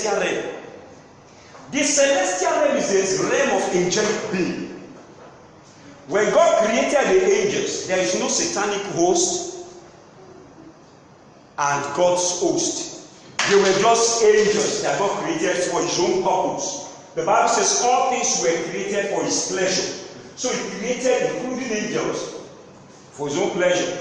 celestial realm. The celestial realm is a realm of angelic being. When God created the angels, there is no satanic host and God's host. They were just angels that God created for his own purpose. The Bible says all things were created for his pleasure. So he created, including angels, for his own pleasure.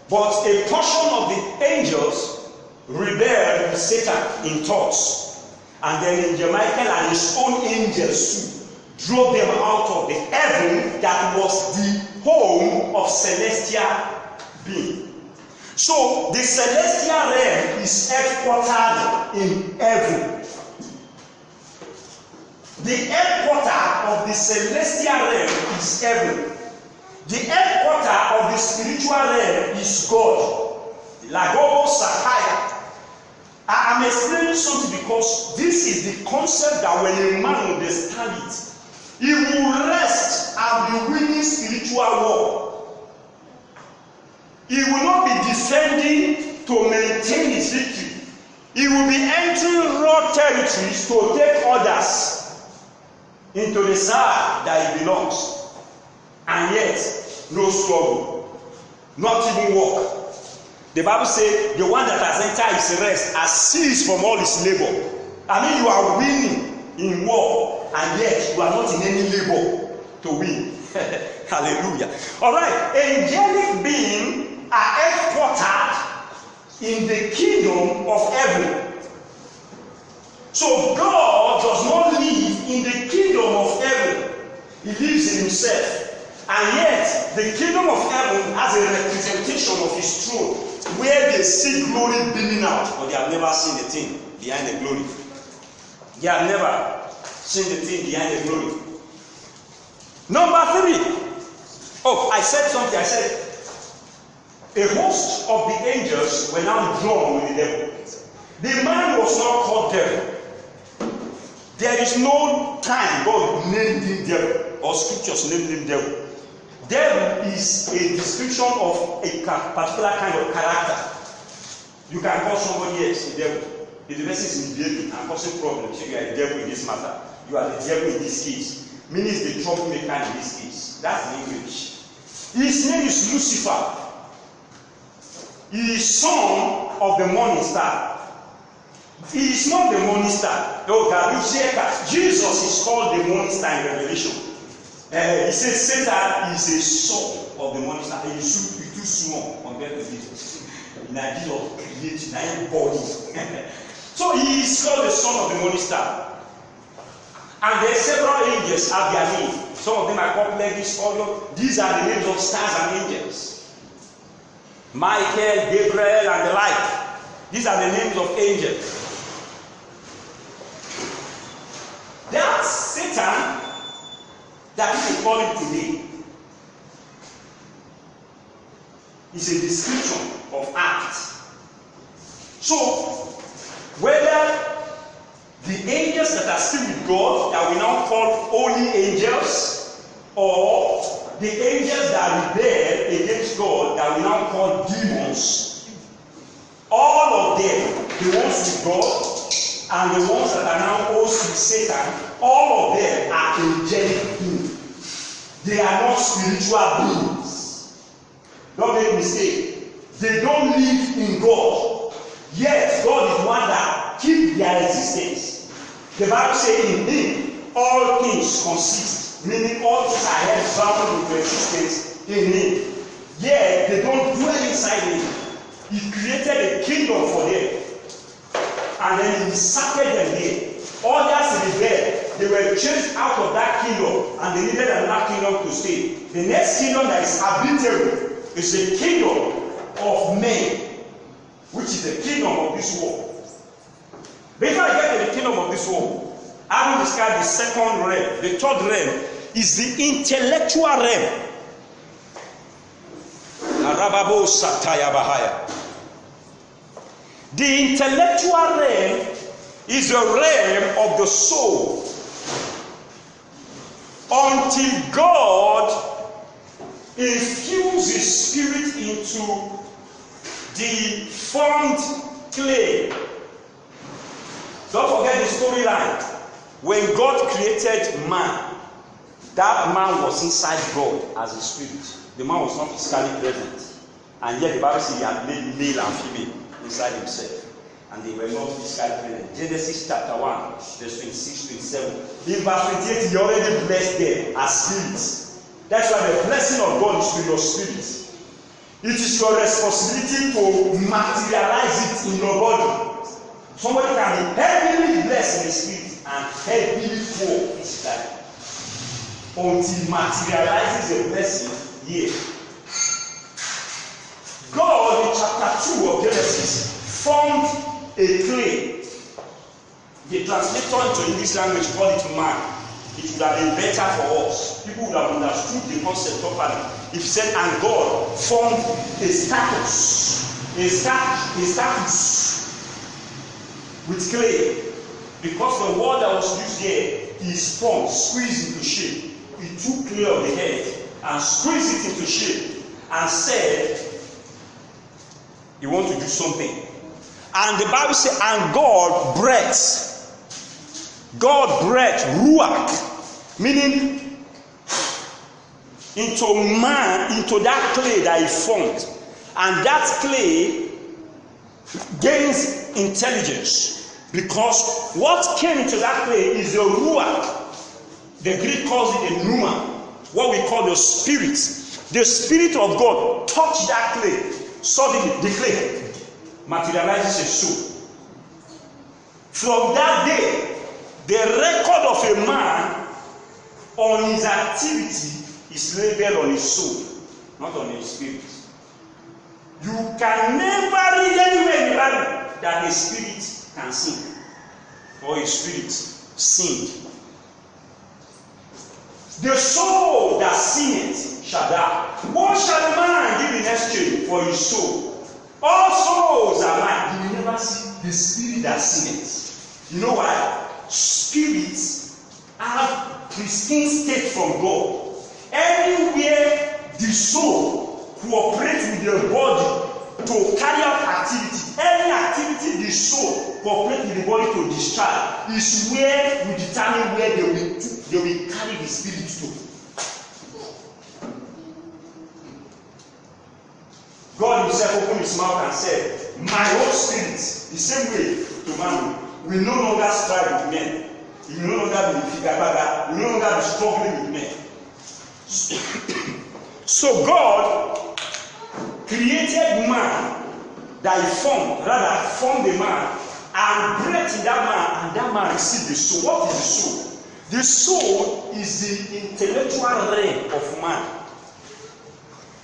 But a portion of the angels rebelled with Satan in thoughts. And then Angel Michael and his own angels too drove them out of the heaven that was the home of celestial being. So the celestial realm is headquartered in heaven. The headquarter of the celestial realm is heaven. The headquarter of the spiritual realm is God. Lagobo Sakaya. I'm explaining something because this is the concept that when a man understands it, he will rest and be winning spiritual war. He will not be defending to maintain his victory. He will be entering raw territories to take others into the side that he belongs. And yet, no struggle, not even work. The Bible says the one that has entered his rest has ceased from all his labor. I mean, you are winning in war, and yet you are not in any labor to win. Hallelujah. All right, angelic beings are headquartered in the kingdom of heaven. So God does not live in the kingdom of heaven. He lives in himself. And yet, the kingdom of heaven has a representation of his throne, where they see glory beaming out, but they have never seen the thing behind the glory. They have never seen the thing behind the glory. Number 3. Oh, I said something. I said, a host of the angels were now drawn with the devil. The man was not called devil. There is no time God named him devil, or scriptures named him devil. Devil is a description of a particular kind of character. You can call somebody else a devil. If the person is misbehaving and causing problems, so you are a devil in this matter. You are the devil in this case. Meaning is the troublemaker in this case. That's the English. His name is Lucifer. He is son of the morning star. He is not the morning star. No, Jesus is called the morning star in Revelation. He says Satan is a son of the morning star. He should be too small compared to Jesus. In the idea of creating a body. So he is called the son of the morning star. And there are several angels have their names. Some of them are called Plegis, Orion. These are the names of stars and angels. Michael, Gabriel, and the like. These are the names of angels. That Satan that people call it today is a description of acts. So, whether the angels that are still with God, that we now call holy angels, or the angels that rebel against God, that we now call demons, all of them, the ones with God and the ones that are now hosts with Satan, all of them are angelic beings. They are not spiritual beings. Don't make mistake. They don't live in God. Yet God is one that keeps their existence. The Bible says in him all things consist, meaning all things are held bound into existence in him. Yet they don't dwell inside him. He created a kingdom for them. And then he inserted them there. Others rebelled. They were chased out of that kingdom, and they needed another kingdom to stay. The next kingdom that is habitable is the kingdom of men, which is the kingdom of this world. Before I get to the kingdom of this world, I will describe the second realm. The third realm is the intellectual realm. The intellectual realm is the realm of the soul. Until God infuses his spirit into the formed clay, storyline. When God created man, that man was inside God as a spirit. The man was not physically present. And yet the Bible says he had made male and female inside himself. And they were not physically present. Genesis chapter 1, verse 26, 27. In verse 28, he already blessed them as spirits. That's why the blessing of God is with your spirit. It is your responsibility to materialize it in your body. Somebody can be heavily blessed in the spirit and heavily poor physically. Until he materializes the blessing here. God in chapter 2 of Genesis formed a clay. The translator into English language called it man. It would have been better for us. People would have understood the concept properly. If he said, and God formed a status with clay. Because the word that was used here is formed, squeezed into shape. He took clay of the head and squeezed it into shape and said, you want to do something. And the Bible says, and God breathed. God breathed, ruach, meaning into man, into that clay that he formed. And that clay gains intelligence. Because what came into that clay is the ruach. The Greek calls it a pneuma, what we call the spirit. The spirit of God touched that clay. Suddenly, the clay materializes a soul. From that day, the record of a man on his activity is labeled on his soul, not on his spirit. You can never read anywhere in the Bible that a spirit can sing or a spirit sing. The soul that singeth shall die. What shall a man give in exchange for his soul? All souls are mine. You will never see the spirit that singeth. You know why? Spirits have pristine state from God. Anywhere the soul cooperates with the body to carry out activity, any activity the soul cooperates with the body to discharge is where we determine where they will carry the spirit to. God himself opened his mouth and said, my own spirit, the same way to man, will no longer strive with men. He will no longer be figuraga, will no longer be struggling with men. So God created man that he formed, rather formed the man and breathed in that man, and that man received the soul. What is the soul? The soul is the intellectual realm of man.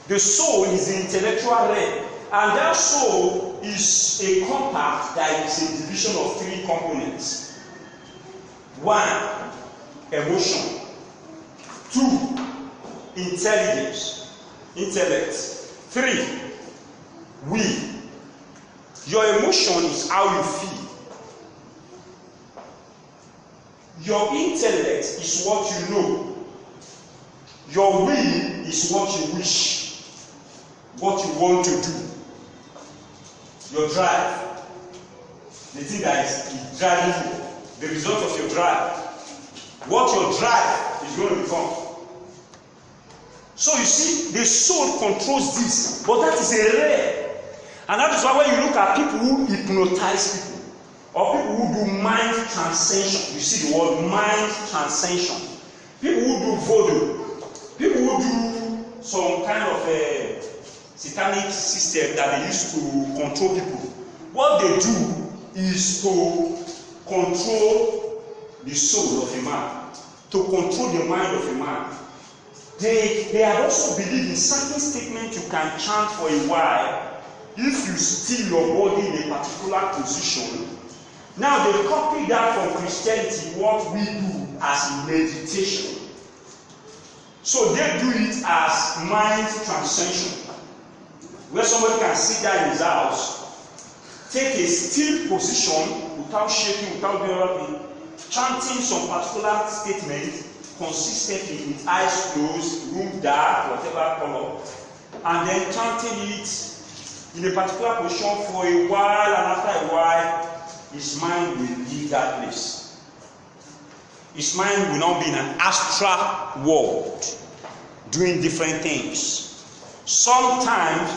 The soul is the intellectual realm, and that soul is a compact that is a division of three components. 1, emotion. 2, intellect. 3, will. Your emotion is how you feel. Your intellect is what you know. Your will is what you wish, what you want to do. Your drive, the thing that is driving you, the result of your drive, what your drive is going to become. So you see, the soul controls this, but that is a rare. And that is why when you look at people who hypnotize people, or people who do mind transcension, you see the word mind transcension. People who do voodoo, people who do some kind of a satanic system that they use to control people. What they do is to control the soul of a man, to control the mind of a man. They have also believed in certain statements you can chant for a while if you steal your body in a particular position. Now they copy that from Christianity, what we do as meditation. So they do it as mind transcension, where somebody can sit down in his house, take a still position without shaking, without doing anything, chanting some particular statement consistently with eyes closed, room dark, whatever color, and then chanting it in a particular position for a while, and after a while his mind will leave that place. His mind will not be in an astral world, doing different things. Sometimes,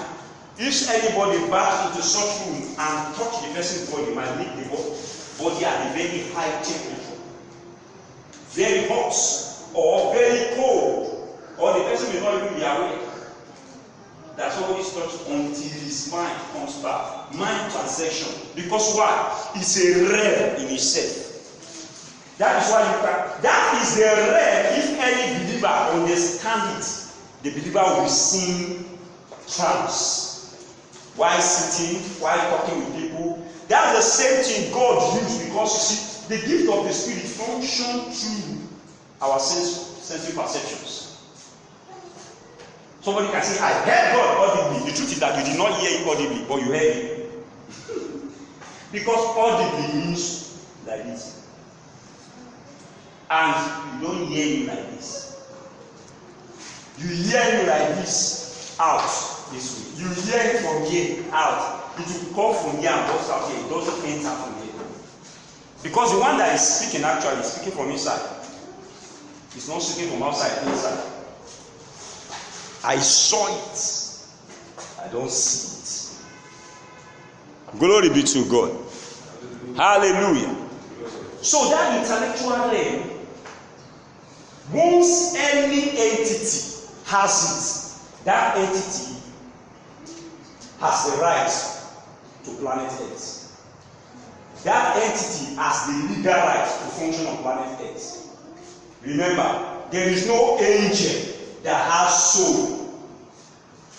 if anybody backs into such room and touch the person's body, might make the body at a very high temperature, very hot, or very cold, or the person will not even be aware that somebody is touched until his mind comes back. Mind transaction. Because why? It's a realm in itself. That is why that is the realm. If any believer understand it, the believer will sing trance. While sitting, while talking with people. That's the same thing God used, because you see, the gift of the Spirit functions through our sensory perceptions. Somebody can say, I heard God audibly. The truth is that you did not hear him audibly, but you heard him. Because audibly means like this. And you don't hear him like this. You hear him like this, out this way. You hear him from here, out. It will come from here and goes out here. It doesn't enter from here. Because the one that is speaking actually is speaking from inside. It's not speaking from outside, inside. I saw it. I don't see it. Glory be to God. Hallelujah. So that intellectual realm, once any entity has it, that entity has the right to planet Earth. That entity has the legal right to function on planet Earth. Remember, there is no angel that has soul.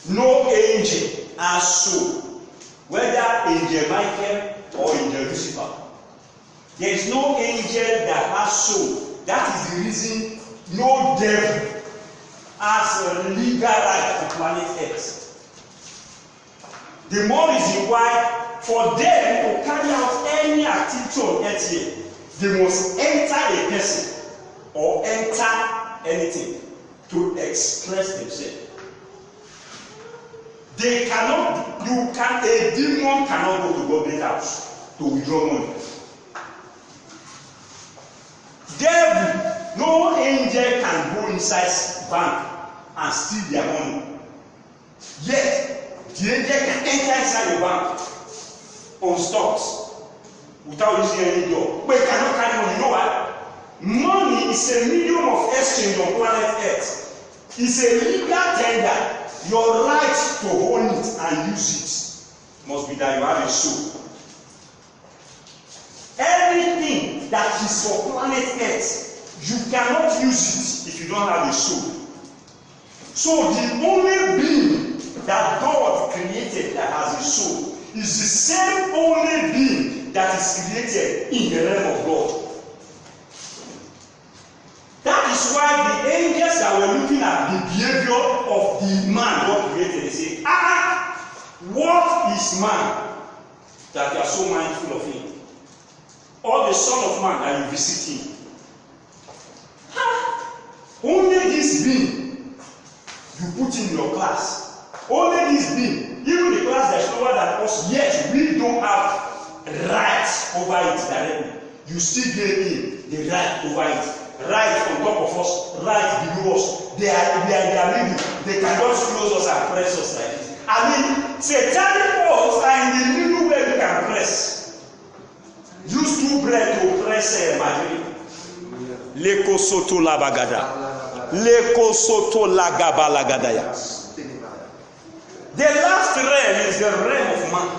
No angel has soul. Whether angel Michael or angel Lucifer. There is no angel that has soul. That is the reason no devil has a legal right to planet Earth. The more reason why, for them to carry out any activity on Earth here, they must enter a person or enter anything to express themselves. They cannot, a demon cannot go to government house to withdraw money. Devil, no angel can go inside bank and steal their money. Yet, the angel can enter inside the bank on stocks without using any door. But it cannot carry money. You know why? Money is a medium of exchange on planet Earth. It's a legal tender. Your right to hold it and use it must be that you have a soul. Everything that is for planet Earth, you cannot use it if you don't have a soul. So the only being that God created that has a soul is the same only being that is created in the realm of God. That is why the angels that were looking at the behavior of the man God created, they say, what is man that you are so mindful of him? Or the Son of Man that you visit him? Only this being you put in your class. Only this being, even the class that is lower than us, yet we don't have rights over it directly. You still give him the right over it. Right on top of us, right below us. They are in their middle. They can just close us and press us like this. I mean, satanic powers are in the middle where we can press. Use two bread to press Madrid. Leko soto la bagada. Leko soto la gaba la gadaya. The last realm is the realm of man.